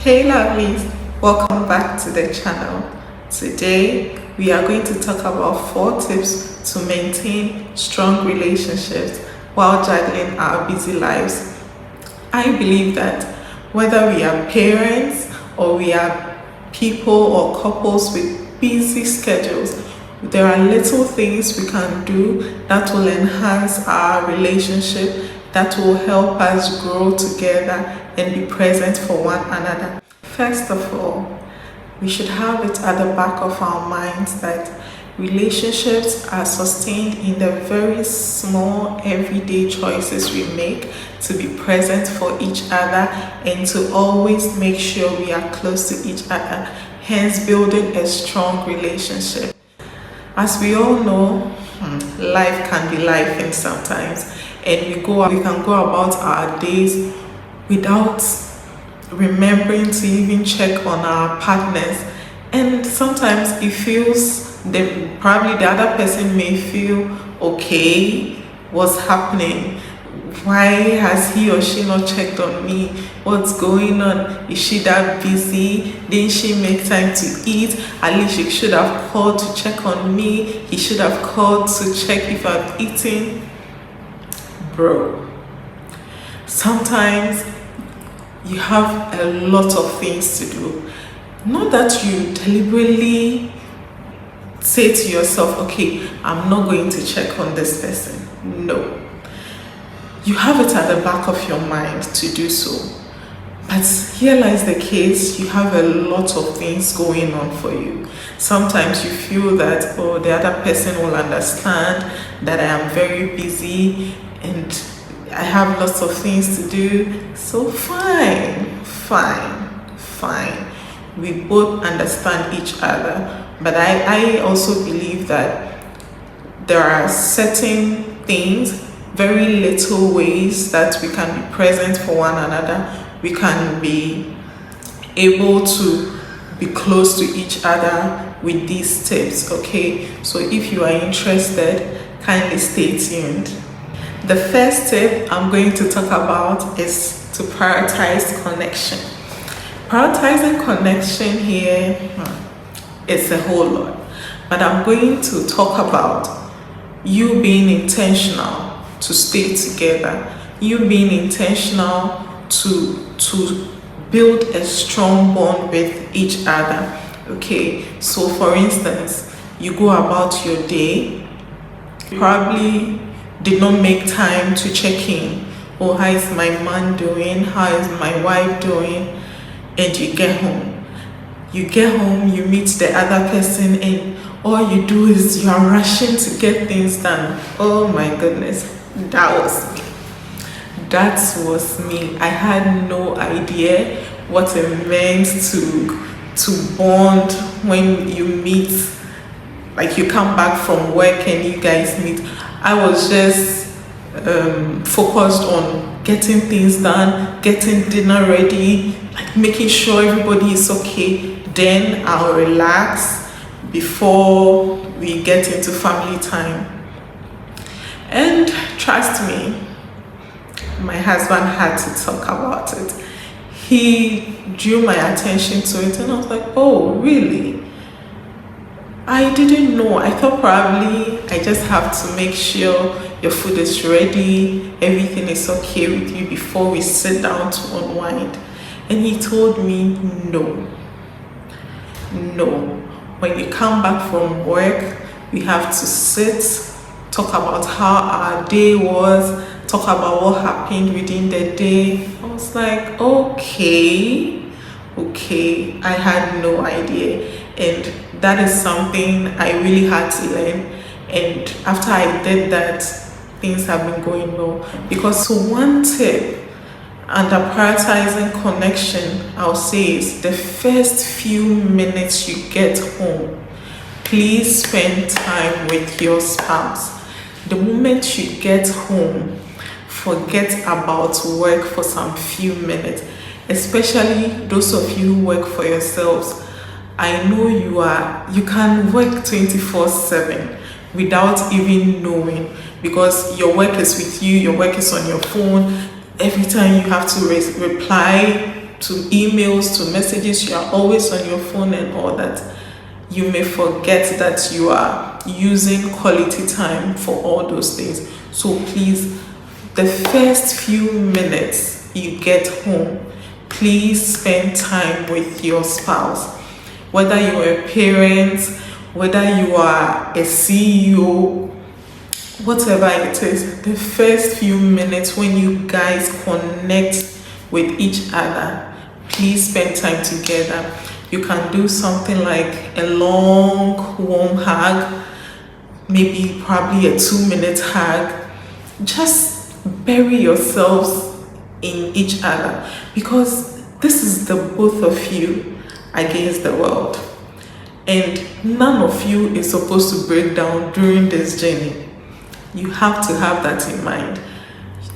Hey lovelies, welcome back to the channel. Today we are going to talk about 4 tips to maintain strong relationships while juggling our busy lives. I believe that whether we are parents or we are people or couples with busy schedules, there are little things we can do that will enhance our relationship, that will help us grow together and be present for one another. First of all, we should have it at the back of our minds that relationships are sustained in the very small everyday choices we make to be present for each other and to always make sure we are close to each other, hence building a strong relationship. As we all know, life can be lifing sometimes, and we can go about our days without remembering to even check on our partners. And sometimes it feels probably the other person may feel, okay, what's happening? Why has he or she not checked on me? What's going on? Is she that busy? Didn't she make time to eat? At least she should have called to check on me. He should have called to check if I've eaten. Bro, sometimes you have a lot of things to do. Not that you deliberately say to yourself, okay, I'm not going to check on this person. No. You have it at the back of your mind to do so. But here lies the case, you have a lot of things going on for you. Sometimes you feel that, oh, the other person will understand that I am very busy and I have lots of things to do. So fine. We both understand each other. But I also believe that there are certain things, very little ways that we can be present for one another. We can be able to be close to each other with these tips, okay? So if you are interested, kindly stay tuned. The first tip I'm going to talk about is to prioritize connection. Prioritizing connection here is a whole lot, but I'm going to talk about you being intentional to stay together, you being intentional to build a strong bond with each other. Okay, so for instance, you go about your day, you probably did not make time to check in. Oh, how is my man doing? How is my wife doing? And you get home, you meet the other person, and all you do is you are rushing to get things done. Oh my goodness, that was me. I had no idea what it meant to bond when you meet, like you come back from work and you guys meet. I was just focused on getting things done, getting dinner ready, like making sure everybody is okay. Then I'll relax before we get into family time. And trust me, my husband had to talk about it. He drew my attention to it and I was like, oh, really? I didn't know. I thought probably I just have to make sure your food is ready, everything is okay with you before we sit down to unwind. And he told me, no. When you come back from work, we have to sit, talk about how our day was, talk about what happened within the day. I was like, okay, I had no idea. And that is something I really had to learn. And after I did that, things have been going well. Because one tip under prioritizing connection, I'll say, is the first few minutes you get home, please spend time with your spouse. The moment you get home, forget about work for some few minutes, especially those of you who work for yourselves. I know you can work 24/7 without even knowing, because your work is with you, your work is on your phone. Every time you have to reply to emails, to messages, you are always on your phone and all that, you may forget that you are using quality time for all those things. So please, the first few minutes you get home, please spend time with your spouse. Whether you are a parent, whether you are a CEO, whatever it is, the first few minutes when you guys connect with each other, please spend time together. You can do something like a long warm hug, maybe probably a 2-minute hug. Just bury yourselves in each other, because this is the both of you against the world, and none of you is supposed to break down during this journey. You have to have that in mind.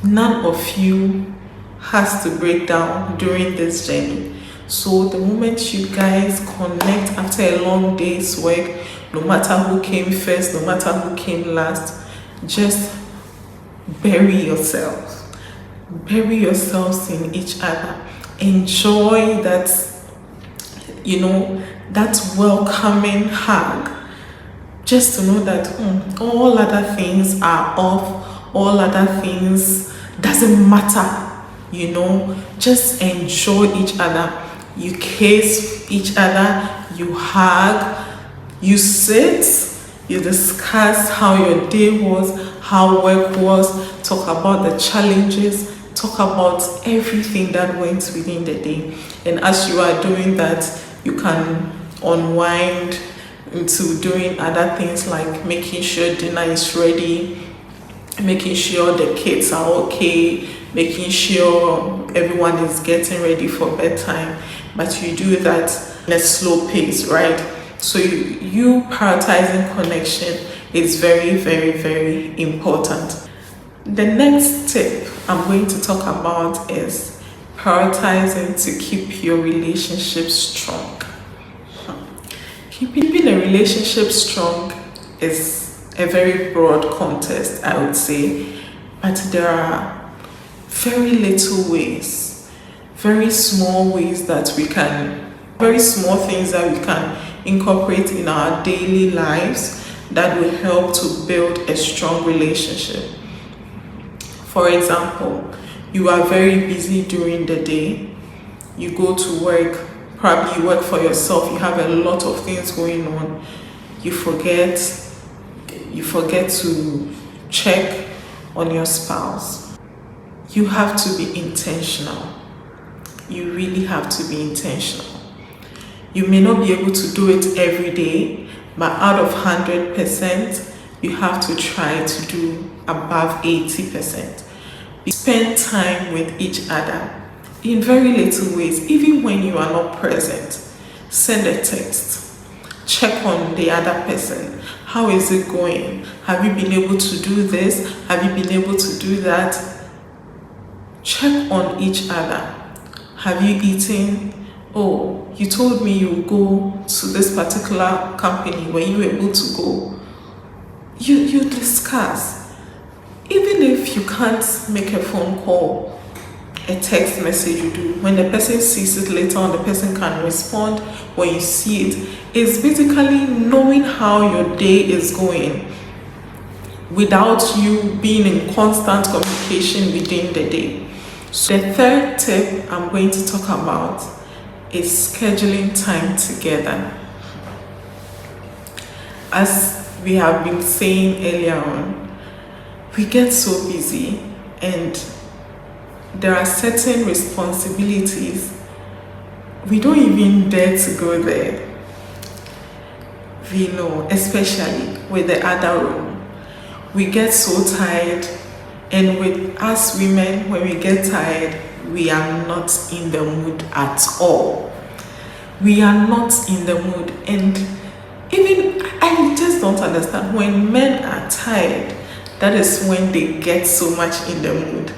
None of you has to break down during this journey. So the moment you guys connect after a long day's work, no matter who came first, no matter who came last, just bury yourselves. Bury yourselves in each other. Enjoy that, that welcoming hug. Just to know that all other things are off, all other things doesn't matter. Just enjoy each other. You kiss each other, you hug, you sit, you discuss how your day was, how work was, talk about the challenges, talk about everything that went within the day. And as you are doing that, you can unwind into doing other things like making sure dinner is ready, making sure the kids are okay, making sure everyone is getting ready for bedtime. But you do that in a slow pace, right? So you prioritizing connection is very, very, very important. The next tip I'm going to talk about is prioritizing to keep your relationship strong. Keeping a relationship strong is a very broad context, I would say, but there are very little ways, very small ways that we can, very small things that we can incorporate in our daily lives that will help to build a strong relationship. For example, you are very busy during the day, you go to work, probably you work for yourself, you have a lot of things going on, you forget to check on your spouse. You have to be intentional. You really have to be intentional. You may not be able to do it every day, but out of 100%, you have to try to do above 80%. Spend time with each other in very little ways, even when you are not present. Send a text. Check on the other person. How is it going? Have you been able to do this? Have you been able to do that? Check on each other. Have you eaten? Oh, you told me you go to this particular company. Were you able to go? You discuss. Even if you can't make a phone call, a text message you do. When the person sees it later on, the person can respond when you see it. It's basically knowing how your day is going without you being in constant communication within the day. So the third tip I'm going to talk about is scheduling time together. As we have been saying earlier on, we get so busy and there are certain responsibilities we don't even dare to go there. We know, especially with the other room, we get so tired, and with us women, when we get tired, we are not in the mood at all. We are not in the mood, and even I just don't understand, when men are tired, that is when they get so much in the mood.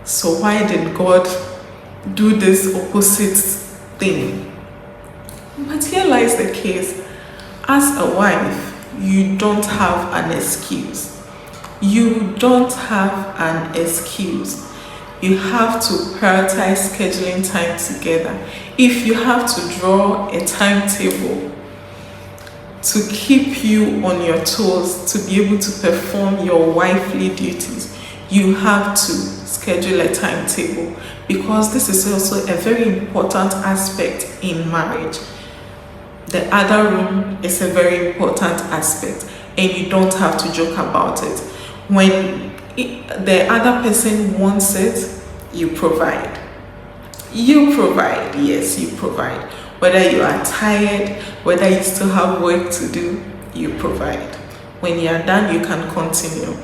So why did God do this opposite thing? But here lies the case. As a wife, you don't have an excuse. You don't have an excuse. you have to prioritize scheduling time together. If you have to draw a timetable to keep you on your toes, to be able to perform your wifely duties, you have to schedule a timetable, because this is also a very important aspect in marriage. The other room is a very important aspect, and you don't have to joke about it. When the other person wants it, you provide. You provide, yes, you provide. Whether you are tired, whether you still have work to do, you provide. When you are done, you can continue.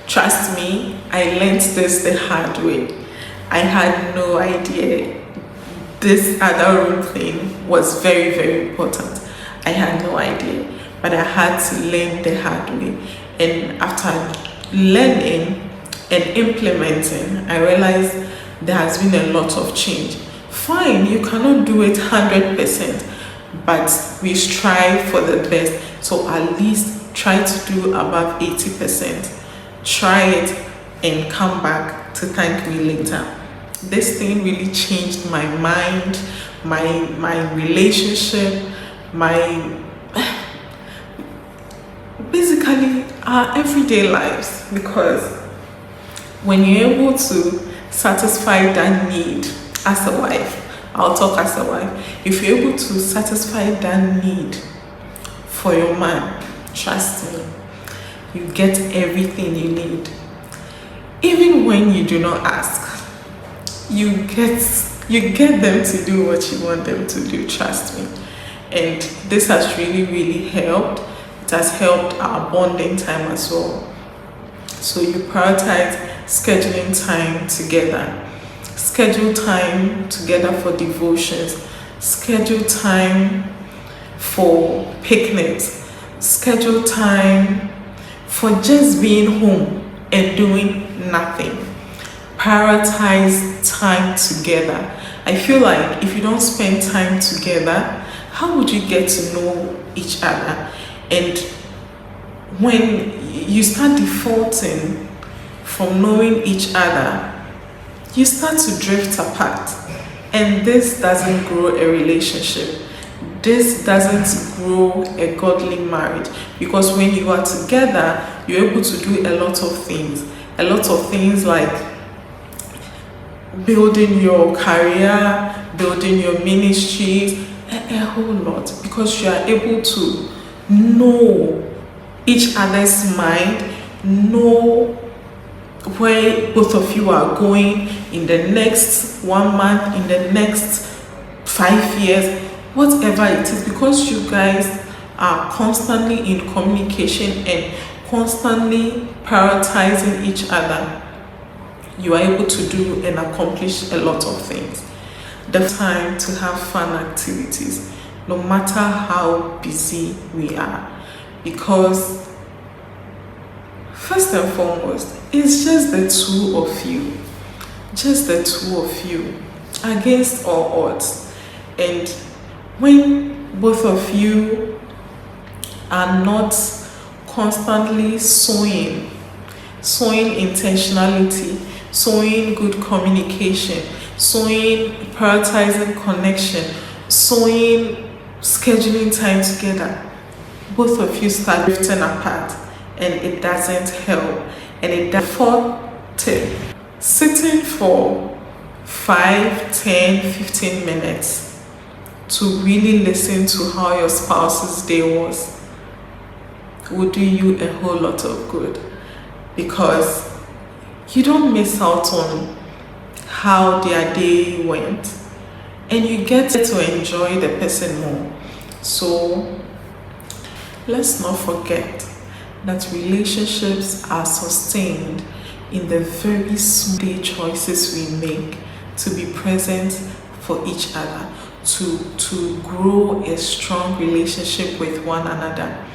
Trust me, I learned this the hard way. I had no idea this other room thing was very, very important. I had no idea, but I had to learn the hard way. And after learning and implementing, I realized there has been a lot of change. Fine, you cannot do it 100%, but we strive for the best. So at least try to do above 80%. Try it and come back to thank me later. This thing really changed my mind, my relationship, basically our everyday lives. Because when you're able to satisfy that need as a wife, I'll talk as a wife, if you're able to satisfy that need for your man, trust me, you get everything you need. Even when you do not ask, you get them to do what you want them to do, trust me. And this has really, really helped. It has helped our bonding time as well. So you prioritize scheduling time together. Schedule time together for devotions. Schedule time for picnics. Schedule time for just being home and doing nothing. Prioritize time together. I feel like if you don't spend time together, how would you get to know each other? And when you start defaulting from knowing each other, you start to drift apart. And this doesn't grow a relationship. This doesn't grow a godly marriage, because when you are together, you're able to do a lot of things. A lot of things like building your career, building your ministries, a whole lot, because you are able to know each other's mind, know where both of you are going in the next 1 month, in the next 5 years, whatever it is, because you guys are constantly in communication and constantly prioritizing each other. You are able to do and accomplish a lot of things. The time to have fun activities, no matter how busy we are, because first and foremost, it's just the two of you, against all odds. And when both of you are not constantly sowing intentionality, sowing good communication, sowing prioritizing connection, sowing scheduling time together, both of you start drifting apart, and it doesn't help. And it does. Fourth tip: sitting for 5, 10, 15 minutes to really listen to how your spouse's day was will do you a whole lot of good, because you don't miss out on how their day went, and you get to enjoy the person more. So let's not forget that relationships are sustained in the very small choices we make to be present for each other, to grow a strong relationship with one another.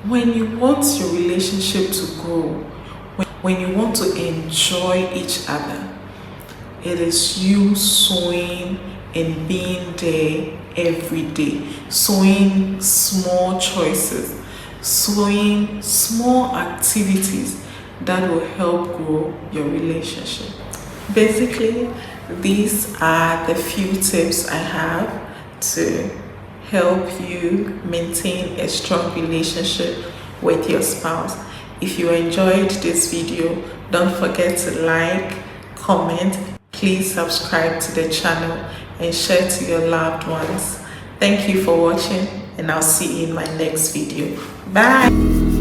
When you want your relationship to grow, when you want to enjoy each other, it is you sowing and being there every day, sowing small choices, sowing small activities that will help grow your relationship. Basically, these are the few tips I have to help you maintain a strong relationship with your spouse. If you enjoyed this video, don't forget to like, comment, please subscribe to the channel and share to your loved ones. Thank you for watching, and I'll see you in my next video. Bye.